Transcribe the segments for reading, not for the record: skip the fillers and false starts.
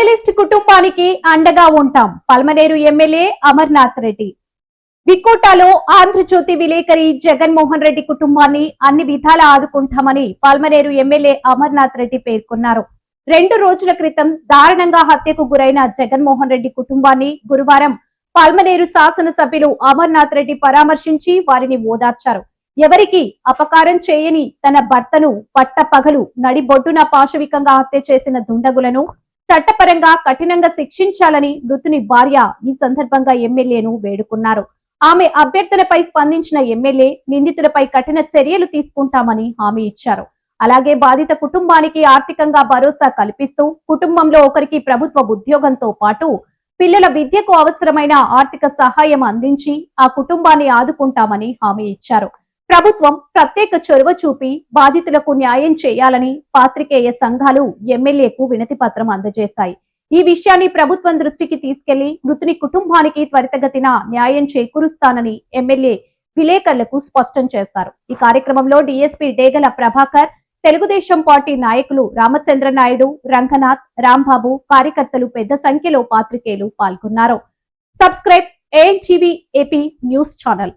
Journalist కుటుంబానికి అండగా ఉంటాం. పల్మనేరు ఎమ్మెల్యే అమర్నాథ్ రెడ్డి. వికోటాలో ఆంధ్రజ్యోతి విలేకరి జగన్మోహన్ రెడ్డి కుటుంబాన్ని అన్ని విధాలా ఆదుకుంటామని పల్మనేరు ఎమ్మెల్యే అమర్నాథ్ రెడ్డి పేర్కొన్నారు. 2 రోజుల క్రితం దారుణంగా హత్యకు గురైన జగన్మోహన్ రెడ్డి కుటుంబాన్ని గురువారం పల్మనేరు శాసనసభ్యులు అమర్నాథ్ రెడ్డి పరామర్శించి వారిని ఓదార్చారు. ఎవరికి అపకారం చేయని తన భర్తను పట్టపగలు నడిబొడ్డున పాశవికంగా హత్య చేసిన దుండగులను చట్టపరంగా కఠినంగా శిక్షించాలని మృతుని భార్య ఈ సందర్భంగా ఎమ్మెల్యేను వేడుకున్నారు. ఆమె అభ్యర్థనపై స్పందించిన ఎమ్మెల్యే నిందితులపై కఠిన చర్యలు తీసుకుంటామని హామీ ఇచ్చారు. అలాగే బాధిత కుటుంబానికి ఆర్థికంగా భరోసా కల్పిస్తూ కుటుంబంలో ఒకరికి ప్రభుత్వ ఉద్యోగంతో పాటు పిల్లల విద్యకు అవసరమైన ఆర్థిక సహాయం అందించి ఆ కుటుంబాన్ని ఆదుకుంటామని హామీ ఇచ్చారు. ప్రభుత్వం ప్రత్యేక చొరవ చూపి బాధితులకు న్యాయం చేయాలని పాత్రికేయ సంఘాలు ఎమ్మెల్యేకు వినతి పత్రం అందజేశాయి. ఈ విషయాన్ని ప్రభుత్వం దృష్టికి తీసుకెళ్లి మృతుని కుటుంబానికి త్వరితగతిన న్యాయం చేకూరుస్తానని ఎమ్మెల్యే విలేకరులకు స్పష్టం చేశారు. ఈ కార్యక్రమంలో డీఎస్పీ డేగల ప్రభాకర్, తెలుగుదేశం పార్టీ నాయకులు రామచంద్ర నాయుడు, రంగనాథ్, రాంబాబు, కార్యకర్తలు పెద్ద సంఖ్యలో పాత్రికేయులు పాల్గొన్నారు. Subscribe ANTV AP news channel.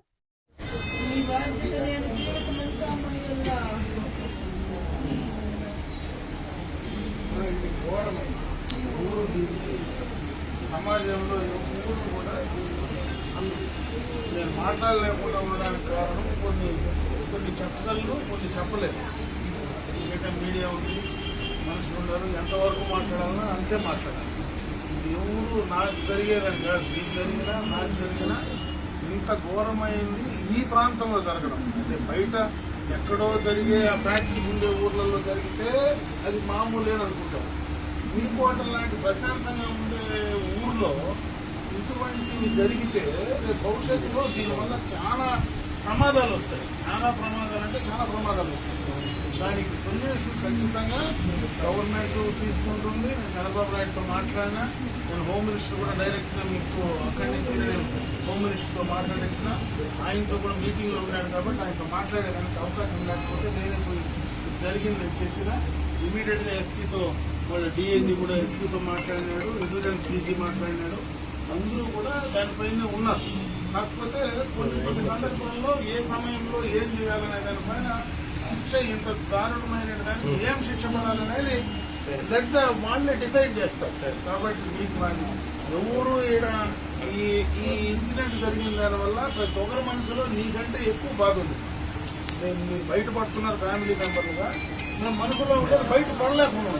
సమాజంలో ఎవరు కూడా నేను మాట్లాడలేకుండా ఉండడానికి కారణం కొన్ని చెప్పగలను, కొన్ని చెప్పలేదు. ఎందుకంటే మీడియా ఉంది, మనుషులు ఉన్నారు, ఎంతవరకు మాట్లాడాలన్నా అంతే మాట్లాడాలి. ఇది ఎవరు నాకు జరిగేదని కాదు, మీకు జరిగినా నాకు జరిగినా ఇంత ఘోరమైంది ఈ ప్రాంతంలో జరగడం. అంటే బయట ఎక్కడో జరిగే ఆ ప్రాక్టీస్ ఉండే ఊర్లలో జరిగితే అది మామూలేననుకుంటాం. మీకు హోటల్ లాంటి ప్రశాంతంగా ఉండే ఊర్లో ఇటువంటివి జరిగితే రేపు భవిష్యత్తులో దీనివల్ల చాలా ప్రమాదాలు వస్తాయి. చాలా ప్రమాదాలు వస్తాయి. దానికి సొల్యూషన్ ఖచ్చితంగా గవర్నమెంట్ తీసుకుంటుంది. నేను చంద్రబాబు నాయుడుతో మాట్లాడినా, నేను హోమ్ మినిస్టర్ కూడా డైరెక్ట్గా మీకు అక్కడి నుంచి నేను హోమ్ మినిస్టర్తో మాట్లాడించిన, ఆయనతో కూడా మీటింగ్లో ఉన్నాడు కాబట్టి ఆయనతో మాట్లాడేదానికి అవకాశం లేకపోతే నేనే పోయి జరిగిందని చెప్పిన ఇమీడియట్గా ఎస్పీతో, వాళ్ళ డిఐజీ కూడా ఎస్పీతో మాట్లాడినాడు, ఇంటెలిజెన్స్ డీజీ మాట్లాడినాడు. అందరూ కూడా దానిపైన ఉన్నారు. కాకపోతే కొన్ని సందర్భాల్లో ఏ సమయంలో ఏం చేయాలనే దానిపైన శిక్ష ఇంత దారుణమైన దానికి ఏం శిక్ష పడాలనేది వాళ్ళే డిసైడ్ చేస్తారు సార్. కాబట్టి మీకు ఎవరు ఈడ ఈ ఇన్సిడెంట్ జరిగిన దానివల్ల ప్రతి ఒక్కరి మనసులో నీకంటే ఎక్కువ బాధ ఉంది. మీరు బయటపడుతున్నారు ఫ్యామిలీ మెంబర్లుగా, నా మనసులో ఉండేది బయట పడలేకుండా.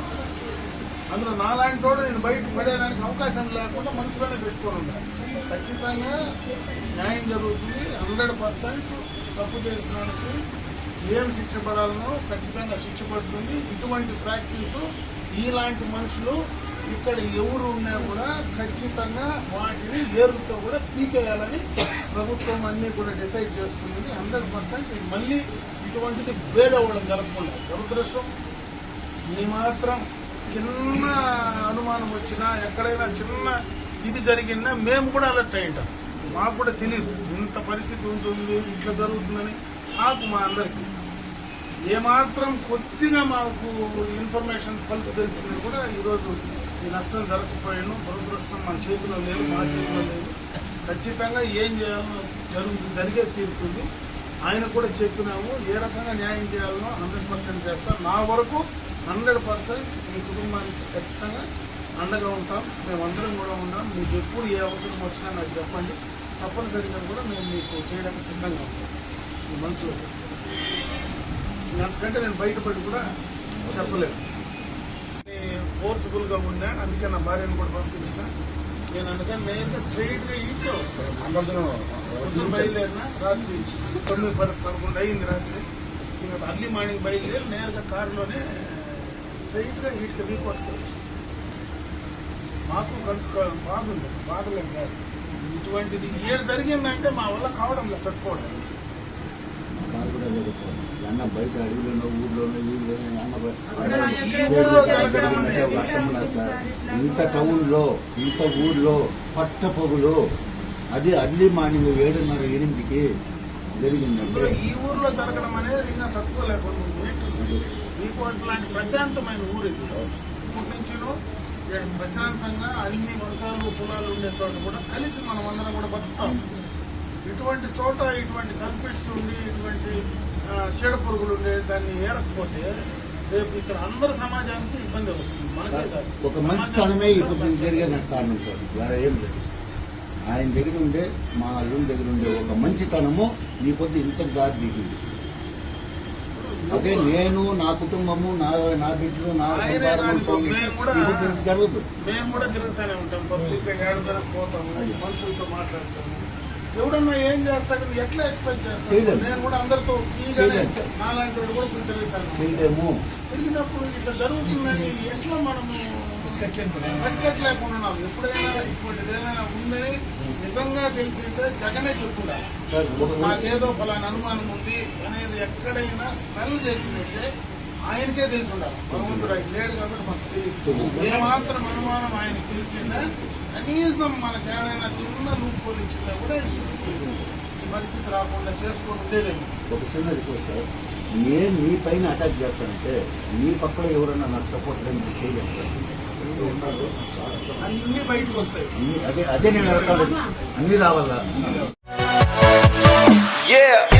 అందులో నాలాంటి వాడు నేను బయట పడేదానికి అవకాశం లేకుండా మనసులోనే పెట్టుకొని ఉండాలి. ఖచ్చితంగా న్యాయం జరుగుతుంది. 100% తప్పు చేసినానికి ఏం శిక్ష పడాలనో ఖచ్చితంగా శిక్ష పడుతుంది. ఇటువంటి ప్రాక్టీసు ఇలాంటి మనుషులు ఇక్కడ ఎవరు ఉన్నా కూడా ఖచ్చితంగా వాటిని ఏరుతో కూడా పీకేయాలని ప్రభుత్వం అన్ని కూడా డిసైడ్ చేసుకునేది. 100% మళ్ళీ ఇటువంటిది భేదవ్వడం జరగకుండా. దురదృష్టం ఈ మాత్రం చిన్న అనుమానం వచ్చినా, ఎక్కడైనా చిన్న ఇది జరిగినా మేము కూడా అలర్ట్ అయ్యింటాం. మాకు కూడా తెలియదు ఇంత పరిస్థితి ఉంటుంది, ఇట్లా జరుగుతుందని. మాకు మా అందరికీ ఏమాత్రం కొద్దిగా మాకు ఇన్ఫర్మేషన్ పల్స్ తెలిసింది కూడా ఈరోజు ఈ నష్టం జరగకపోయాను. దురదృష్టం మన చేతిలో లేదు, మా చేతిలో లేదు. ఖచ్చితంగా ఏం చేయాలో జరిగే తీరుతుంది. ఆయన కూడా చెప్పినాము, ఏ రకంగా న్యాయం చేయాలనో 100% చేస్తాం. నా వరకు 100% మీ కుటుంబానికి ఖచ్చితంగా అండగా ఉంటాం. మేమందరం కూడా ఉన్నాం. మీకు ఎప్పుడు ఏ అవసరం వచ్చినా నాకు చెప్పండి. తప్పనిసరిగా కూడా మేము మీకు చేయడానికి సిద్ధంగా ఉంటాం. మీ మనసులో అంతకంటే నేను బయటపడి కూడా చెప్పలేను. ఫోర్స్ఫుల్గా ఉన్నా, అందుకే నా భార్యను కూడా పంపించిన. నేను అందుకని నేనైతే స్ట్రైట్గా ఇంటికే వస్తాను. బయలుదేరిన రాత్రి 9-11 అయింది రాత్రి. ఇంకా అర్లీ మార్నింగ్ బయలుదేరి నేరుగా కారులోనే స్ట్రైట్గా ఇంటికి రీపోర్ట్కోవచ్చు. మాకు కలుసుకోవడం బాగుంది, బాధలేం కాదు. ఇటువంటిది ఏడు జరిగిందంటే మా వల్ల కావడం లేదు తట్టుకోవడం. బయట అడవిలోనో ఊర్లోనో ఇంత టౌన్లో ఇంత ఊర్లో పట్టపగులు, అది అర్లీ మార్నింగ్ 7:30-8కి జరిగిందంటే ఈ ఊర్లో జరగడం అనేది ఇంకా తట్టుకోలేకుండా. మీకు లాంటి ప్రశాంతమైన ఊరు ఇది. ఇప్పటి నుంచి ఇక్కడ ప్రశాంతంగా అన్ని వర్గాలు కులాలు ఉండే చోట కూడా కలిసి మనం అందరం కూడా బతుకుతాం. ఇటువంటి చోట ఇటువంటి కల్పిట్స్ ఉండి ఇటువంటి చీడ పురుగులు ఉండే దాన్ని ఏరకపోతే రేపు ఇక్కడ అందరు సమాజానికి ఇబ్బంది వస్తుంది. మనకే కాదు, ఒక మంచితనమే ఇప్పుడు జరిగేదానికి కారణం సార్, వేరే ఏం లేదు. ఆయన దగ్గర ఉండే మా అల్లుడి దగ్గర ఉండే ఒక మంచితనము ఈ పొద్దు ఇంత దారి దిగింది. అదే నేను నా కుటుంబము నా బిడ్డలు నా జరుగుతుంది. మేము కూడా తిరుగుతూనే ఉంటాం, పబ్లిక్ గా ఏడుదల పోతాము, మనుషులతో మాట్లాడతాము. ఎవడన్నా ఏం చేస్తాడని ఎట్లా ఎక్స్పెక్ట్ చేస్తాను? నేను కూడా అందరితో ఫ్రీగానే నాలాంటి వాడు కూడా కొంచెం తిరుగుతాను. తిరిగినప్పుడు ఇట్లా జరుగుతుందని ఎట్లా మనము రెస్పెక్ట్ లేకుండా ఉన్నాం. ఎప్పుడైనా ఇటువంటిది ఏదైనా ఉందని నిజంగా తెలిసింటే జగనే చెప్పుడా నాకేదో ఫలానా అనుమానం ఉంది అనేది ఎక్కడైనా స్మెల్ చేసినట్టే ఆయనకే తెలిసి ఉండాలి. భగవంతుడు ఆయన లేడు కాబట్టి మనకు తెలియదు. ఏమాత్రం అనుమానం ఆయనకు తెలిసిందా కనీసం మనకి ఏదైనా చిన్న లూప్ పోలు ఇచ్చిందా కూడా ఈ పరిస్థితి రాకుండా చేసుకొని ఉండేదేమో. ఒక చిన్న రిక్వెస్ట్ సార్, నేను మీ పైన అటాక్ చేస్తానంటే మీ పక్కన ఎవరైనా నాకు సపోర్ట్ చేయలేదు సార్. అన్ని బయటకు వస్తాయి. అదే నేను అన్ని రావాలా. Yeah.